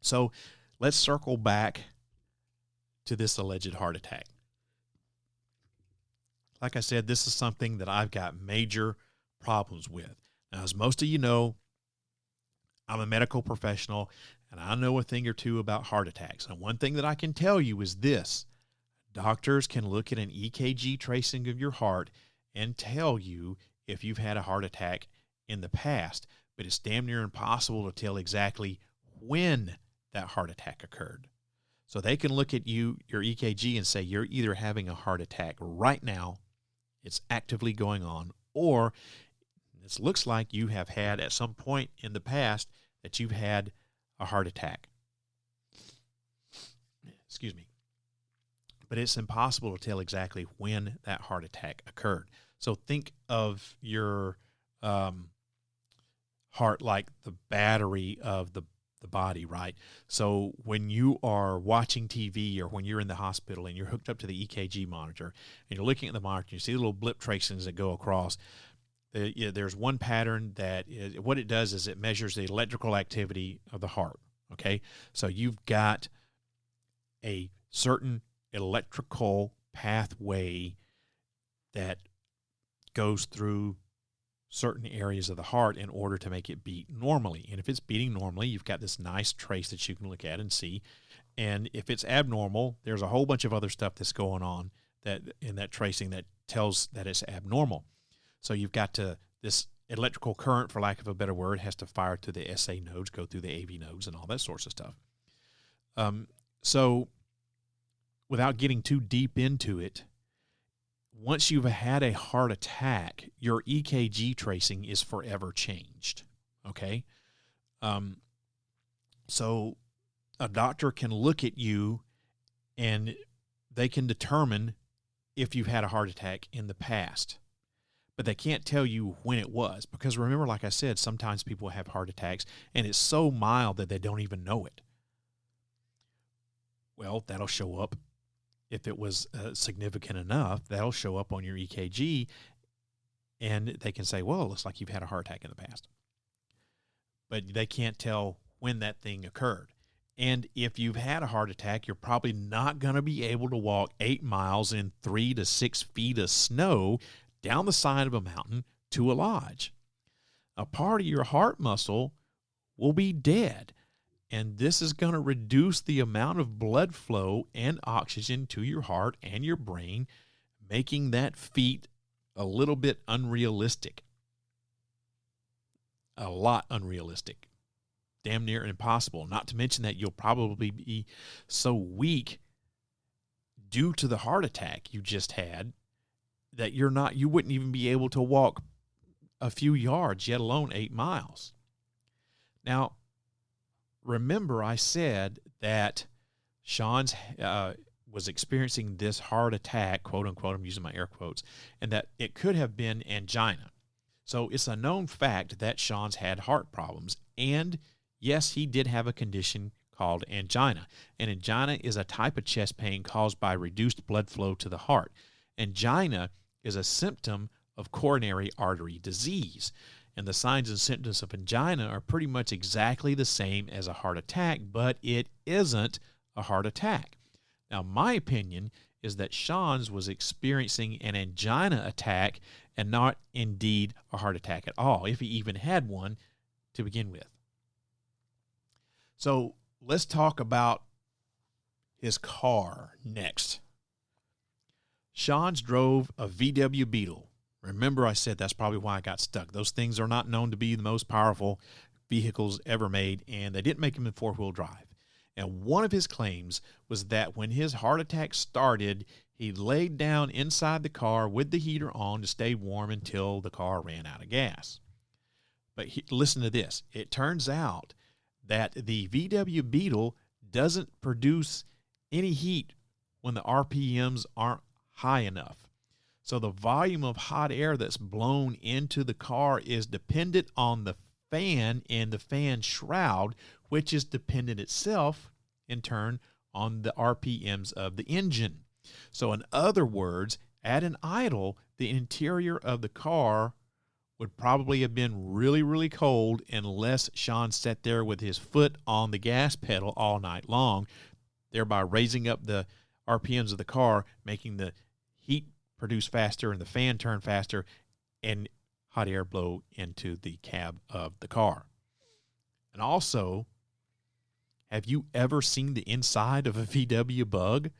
So let's circle back to this alleged heart attack. Like I said, this is something that I've got major problems with. Now, as most of you know, I'm a medical professional, and I know a thing or two about heart attacks. And one thing that I can tell you is this. Doctors can look at an EKG tracing of your heart and tell you if you've had a heart attack in the past, but it's damn near impossible to tell exactly when that heart attack occurred. So they can look at your EKG and say you're either having a heart attack right now, it's actively going on, or this looks like you have had at some point in the past that you've had a heart attack. Excuse me. But it's impossible to tell exactly when that heart attack occurred. So think of your heart like the battery of the body, right? So when you are watching TV or when you're in the hospital and you're hooked up to the EKG monitor and you're looking at the monitor, you see little blip tracings that go across. There's one pattern that what it does is it measures the electrical activity of the heart, okay? So you've got a certain electrical pathway that goes through certain areas of the heart in order to make it beat normally. And if it's beating normally, you've got this nice trace that you can look at and see. And if it's abnormal, there's a whole bunch of other stuff that's going on that in that tracing that tells that it's abnormal. So you've got this electrical current, for lack of a better word, has to fire to the SA nodes, go through the AV nodes and all that sorts of stuff. So without getting too deep into it, once you've had a heart attack, your EKG tracing is forever changed, okay? So a doctor can look at you and they can determine if you've had a heart attack in the past, but they can't tell you when it was, because remember, like I said, sometimes people have heart attacks and it's so mild that they don't even know it. Well, that'll show up. If it was significant enough, that'll show up on your EKG, and they can say, well, it looks like you've had a heart attack in the past. But they can't tell when that thing occurred. And if you've had a heart attack, you're probably not going to be able to walk 8 miles in 3 to 6 feet of snow down the side of a mountain to a lodge. A part of your heart muscle will be dead. And this is going to reduce the amount of blood flow and oxygen to your heart and your brain, making that feat a little bit unrealistic. A lot unrealistic. Damn near impossible. Not to mention that you'll probably be so weak due to the heart attack you just had that you wouldn't even be able to walk a few yards, yet alone 8 miles. Now, remember I said that Sean's was experiencing this heart attack, quote unquote, I'm using my air quotes, and that it could have been angina. So it's a known fact that Sean's had heart problems. And yes, he did have a condition called angina. And angina is a type of chest pain caused by reduced blood flow to the heart. Angina is a symptom of coronary artery disease. And the signs and symptoms of angina are pretty much exactly the same as a heart attack, but it isn't a heart attack. Now, my opinion is that Sean's was experiencing an angina attack and not indeed a heart attack at all, if he even had one to begin with. So let's talk about his car next. Sean's drove a VW Beetle. Remember I said that's probably why I got stuck. Those things are not known to be the most powerful vehicles ever made, and they didn't make them in four-wheel drive. And one of his claims was that when his heart attack started, he laid down inside the car with the heater on to stay warm until the car ran out of gas. But listen to this. It turns out that the VW Beetle doesn't produce any heat when the RPMs aren't high enough. So the volume of hot air that's blown into the car is dependent on the fan and the fan shroud, which is dependent itself, in turn, on the RPMs of the engine. So in other words, at an idle, the interior of the car would probably have been really, really cold unless Sean sat there with his foot on the gas pedal all night long, thereby raising up the RPMs of the car, making the heat produce faster and the fan turn faster, and hot air blow into the cab of the car. And also, have you ever seen the inside of a VW Bug?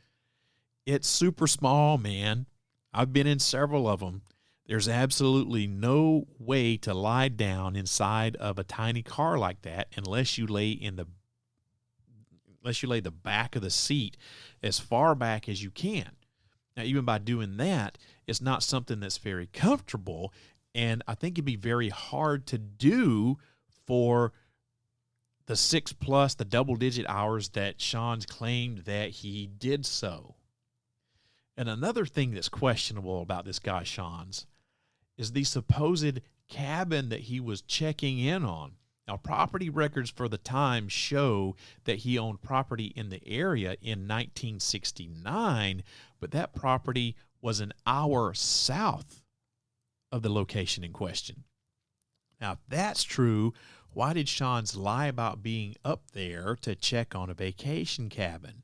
It's super small, man. I've been in several of them. There's absolutely no way to lie down inside of a tiny car like that unless you lay the back of the seat as far back as you can. Now, even by doing that, it's not something that's very comfortable, and I think it'd be very hard to do for the 6+ the double-digit hours that Sean's claimed that he did so. And another thing that's questionable about this guy Sean's is the supposed cabin that he was checking in on. Now, property records for the time show that he owned property in the area in 1969, but that property was an hour south of the location in question. Now, if that's true, why did Sean's lie about being up there to check on a vacation cabin?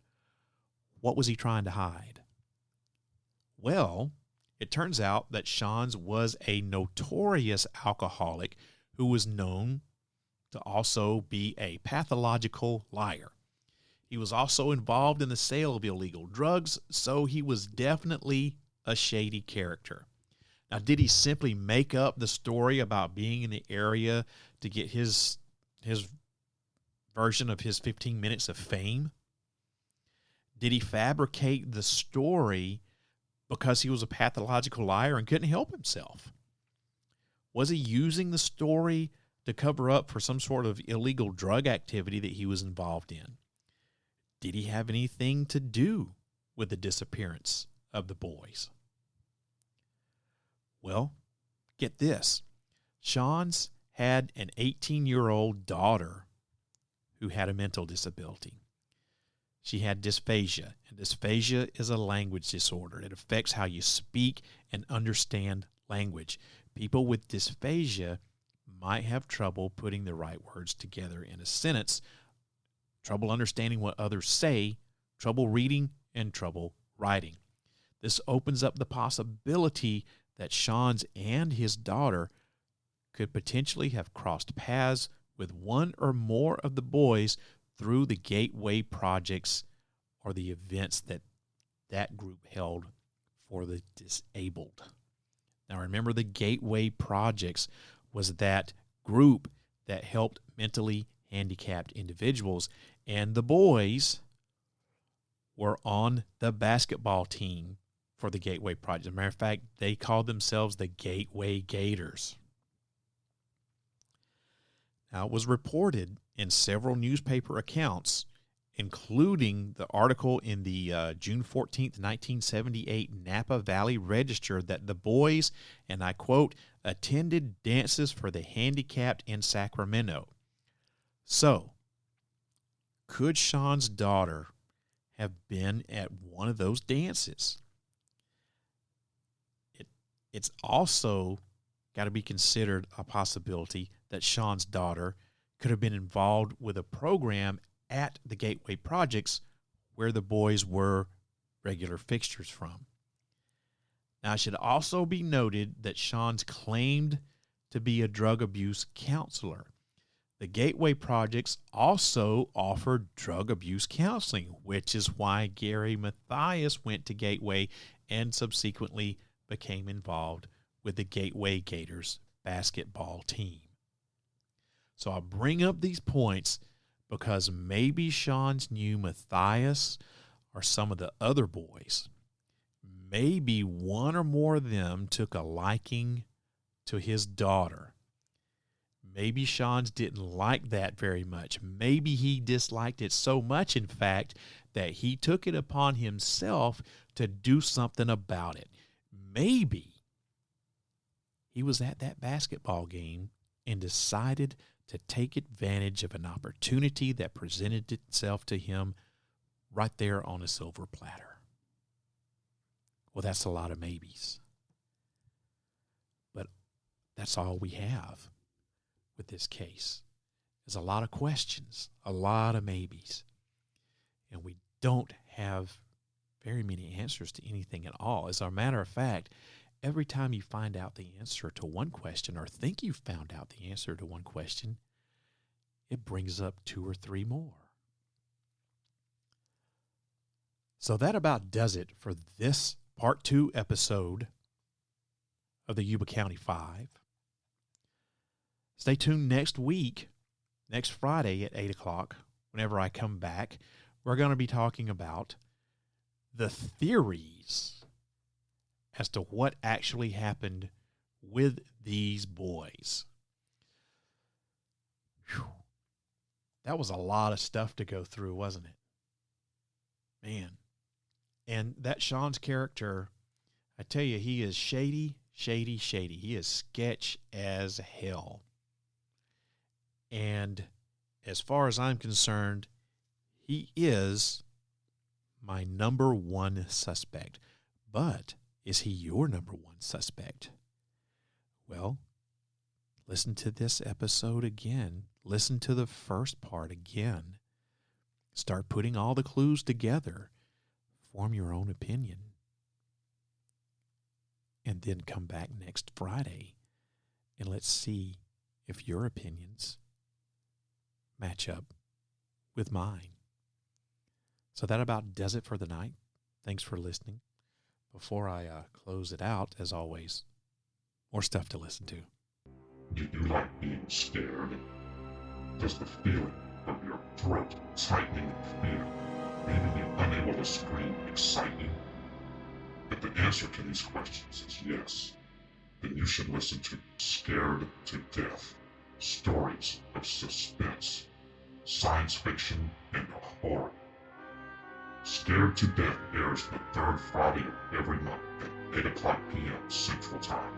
What was he trying to hide? Well, it turns out that Sean's was a notorious alcoholic who was known to also be a pathological liar. He was also involved in the sale of illegal drugs, so he was definitely a shady character. Now, did he simply make up the story about being in the area to get his version of his 15 minutes of fame? Did he fabricate the story because he was a pathological liar and couldn't help himself? Was he using the story to cover up for some sort of illegal drug activity that he was involved in? Did he have anything to do with the disappearance of the boys? Well, get this. Sean's had an 18-year-old daughter who had a mental disability. She had dysphagia, and dysphagia is a language disorder. It affects how you speak and understand language. People with dysphagia might have trouble putting the right words together in a sentence, trouble understanding what others say, trouble reading, and trouble writing. This opens up the possibility that Sean's and his daughter could potentially have crossed paths with one or more of the boys through the gateway projects or the events that group held for the disabled. Now, remember, the gateway projects was that group that helped mentally handicapped individuals, and the boys were on the basketball team for the Gateway Project. As a matter of fact, they called themselves the Gateway Gators. Now, it was reported in several newspaper accounts, including the article in the June 14th, 1978 Napa Valley Register, that the boys, and I quote, attended dances for the handicapped in Sacramento. So, could Sean's daughter have been at one of those dances? It's also got to be considered a possibility that Sean's daughter could have been involved with a program at the Gateway Projects where the boys were regular fixtures from. Now, it should also be noted that Sean's claimed to be a drug abuse counselor. The Gateway Projects also offered drug abuse counseling, which is why Gary Mathias went to Gateway and subsequently became involved with the Gateway Gators basketball team. So I bring up these points because maybe Sean's knew Mathias or some of the other boys. Maybe one or more of them took a liking to his daughter. Maybe Sean's didn't like that very much. Maybe he disliked it so much, in fact, that he took it upon himself to do something about it. Maybe he was at that basketball game and decided to take advantage of an opportunity that presented itself to him right there on a silver platter. Well, that's a lot of maybes. But that's all we have with this case. There's a lot of questions, a lot of maybes. And we don't have very many answers to anything at all. As a matter of fact, every time you find out the answer to one question or think you found out the answer to one question, it brings up two or three more. So that about does it for this Part 2 episode of the Yuba County 5. Stay tuned next week, next Friday at 8 o'clock, whenever I come back. We're going to be talking about the theories as to what actually happened with these boys. Whew. That was a lot of stuff to go through, wasn't it? Man. And that Sean's character, I tell you, he is shady, shady, shady. He is sketch as hell. And as far as I'm concerned, he is my number one suspect. But is he your number one suspect? Well, listen to this episode again. Listen to the first part again. Start putting all the clues together. Form your own opinion. And then come back next Friday and let's see if your opinions match up with mine. So that about does it for the night. Thanks for listening. Before I close it out, as always, more stuff to listen to. Do you like being scared? Does the feeling of your throat tightening in fear, leaving you unable to scream, excite you? If the answer to these questions is yes, then you should listen to Scared to Death, stories of suspense, science fiction, and horror. Scared to Death airs the third Friday of every month at 8 o'clock p.m. Central Time.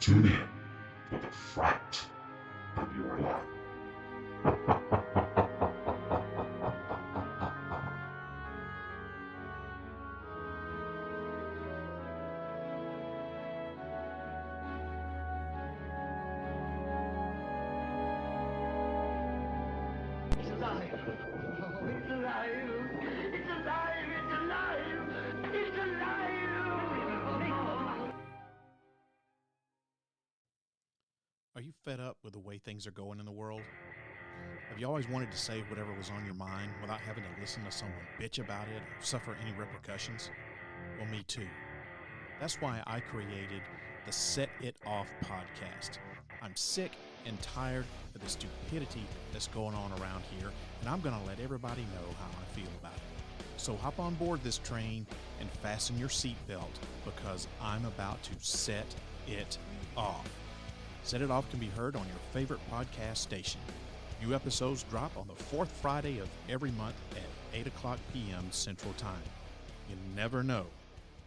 Tune in for the fright of your life. It's alive! Oh, it's alive! It's alive! It's alive! It's alive! Are you fed up with the way things are going in the world? Have you always wanted to say whatever was on your mind without having to listen to someone bitch about it or suffer any repercussions? Well, me too. That's why I created the Set It Off podcast. I'm sick and tired of the stupidity that's going on around here, and I'm going to let everybody know how I feel about it. So hop on board this train and fasten your seatbelt because I'm about to set it off. Set It Off can be heard on your favorite podcast station. New episodes drop on the fourth Friday of every month at 8 o'clock p.m. Central Time. You never know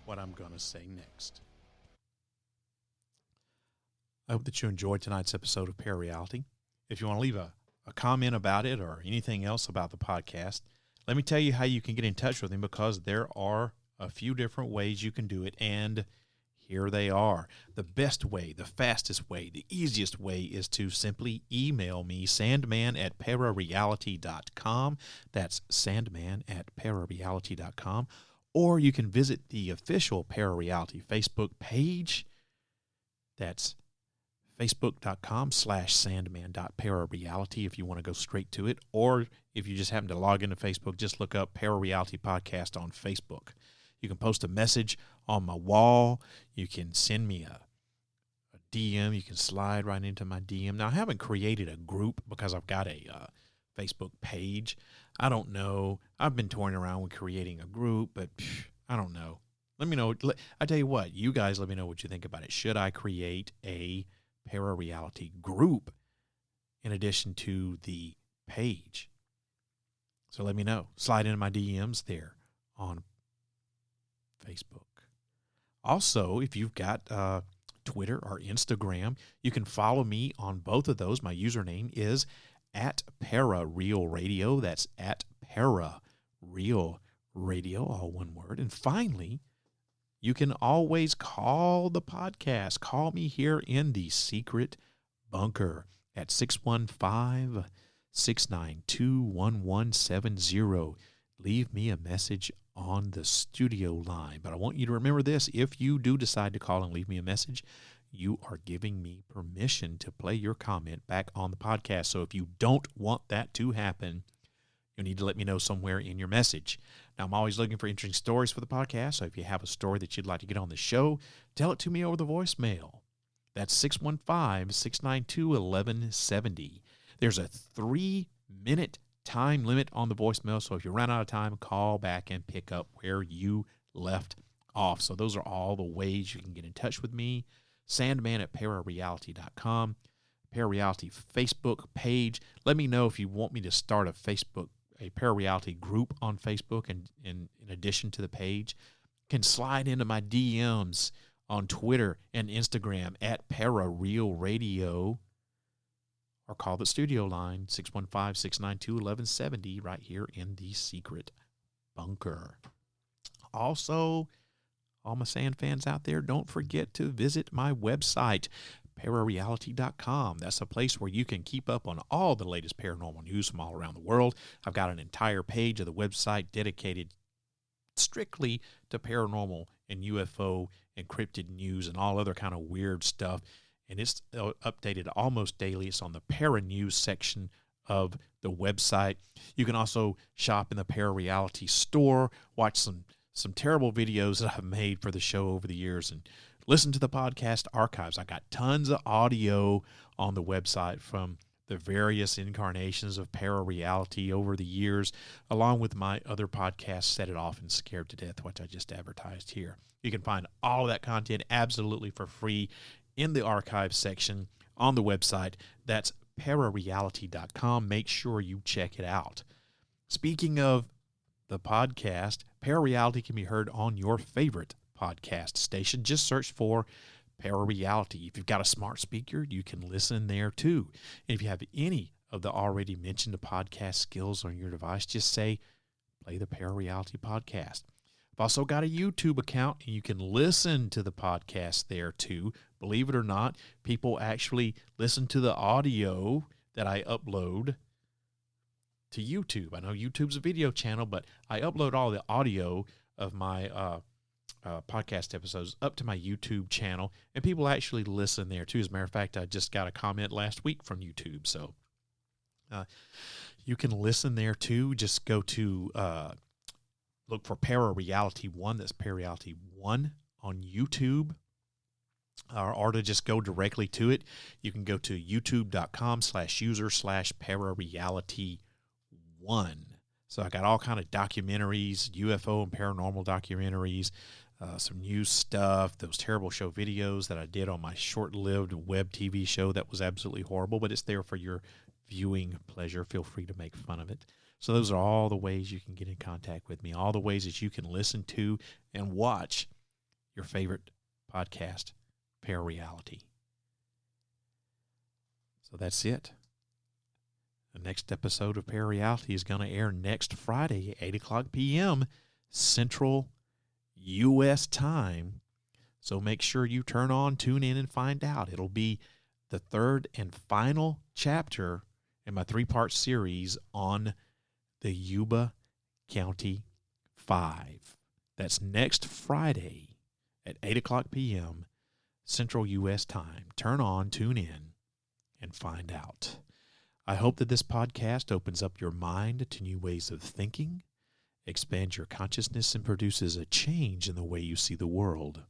what I'm going to say next. I hope that you enjoyed tonight's episode of ParaReality. If you want to leave a comment about it or anything else about the podcast, let me tell you how you can get in touch with me, because there are a few different ways you can do it, and here they are. The best way, the fastest way, the easiest way is to simply email me, sandman@parareality.com. That's sandman@parareality.com. Or you can visit the official ParaReality Facebook page. That's facebook.com/sandman.parareality if you want to go straight to it. Or if you just happen to log into Facebook, just look up ParaReality Podcast on Facebook. You can post a message on my wall. You can send me a DM. You can slide right into my DM. Now, I haven't created a group because I've got a Facebook page. I don't know. I've been toying around with creating a group, but I don't know. Let me know. I tell you what, you guys let me know what you think about it. Should I create a ParaReality group in addition to the page? So let me know. Slide into my DMs there on Facebook. Also, if you've got Twitter or Instagram, you can follow me on both of those. My username is @ParaRealRadio. That's @ParaRealRadio, all one word. And finally, you can always call the podcast. Call me here in the secret bunker at 615-692-1170. Leave me a message on the studio line. But I want you to remember this. If you do decide to call and leave me a message, you are giving me permission to play your comment back on the podcast. So if you don't want that to happen, you'll need to let me know somewhere in your message. Now, I'm always looking for interesting stories for the podcast. So if you have a story that you'd like to get on the show, tell it to me over the voicemail. That's 615-692-1170. There's a 3-minute time limit on the voicemail, so if you run out of time, call back and pick up where you left off. So those are all the ways you can get in touch with me. Sandman@parareality.com. ParaReality Facebook page. Let me know if you want me to start a ParaReality group on Facebook, and in addition to the page. You can slide into my DMs on Twitter and Instagram @ParaRealRadio. Or call the studio line, 615-692-1170, right here in the secret bunker. Also, all my sand fans out there, don't forget to visit my website, ParaReality.com. That's a place where you can keep up on all the latest paranormal news from all around the world. I've got an entire page of the website dedicated strictly to paranormal and UFO encrypted news and all other kind of weird stuff. And it's updated almost daily. It's on the Para News section of the website. You can also shop in the ParaReality store, watch some terrible videos that I've made for the show over the years, and listen to the podcast archives. I got tons of audio on the website from the various incarnations of ParaReality over the years, along with my other podcasts, Set It Off and Scared to Death, which I just advertised here. You can find all of that content absolutely for free in the archive section on the website. That's ParaReality.com. Make sure you check it out. Speaking of the podcast, ParaReality can be heard on your favorite podcast station. Just search for ParaReality. If you've got a smart speaker, you can listen there too. And if you have any of the already mentioned podcast skills on your device, just say, play the ParaReality podcast. I've also got a YouTube account, and you can listen to the podcast there too. Believe it or not, people actually listen to the audio that I upload to YouTube. I know YouTube's a video channel, but I upload all the audio of my podcast episodes up to my YouTube channel, and people actually listen there too. As a matter of fact, I just got a comment last week from YouTube, so you can listen there too. Just go to look for ParaReality 1. That's ParaReality 1 on YouTube. Or to just go directly to it, you can go to youtube.com/user/ParaReality1. So I got all kind of documentaries, UFO and paranormal documentaries, some new stuff, those terrible show videos that I did on my short-lived web TV show that was absolutely horrible, but it's there for your viewing pleasure. Feel free to make fun of it. So those are all the ways you can get in contact with me, all the ways that you can listen to and watch your favorite podcast, ParaReality. So that's it. The next episode of ParaReality is going to air next Friday, 8 o'clock p.m. Central U.S. time. So make sure you tune in and find out. It'll be the third and final chapter in my 3-part series on the Yuba County 5. That's next Friday at 8 o'clock p.m. Central U.S. time. Tune in, and find out. I hope that this podcast opens up your mind to new ways of thinking, expands your consciousness, and produces a change in the way you see the world.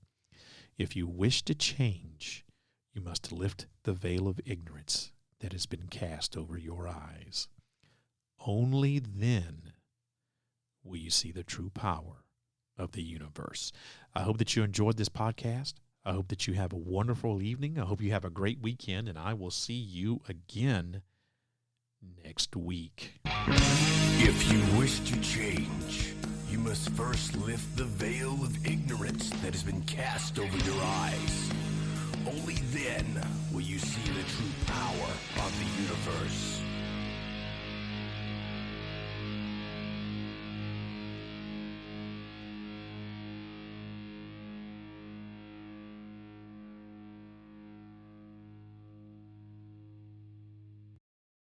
If you wish to change, you must lift the veil of ignorance that has been cast over your eyes. Only then will you see the true power of the universe. I hope that you enjoyed this podcast. I hope that you have a wonderful evening. I hope you have a great weekend, and I will see you again next week. If you wish to change, you must first lift the veil of ignorance that has been cast over your eyes. Only then will you see the true power of the universe.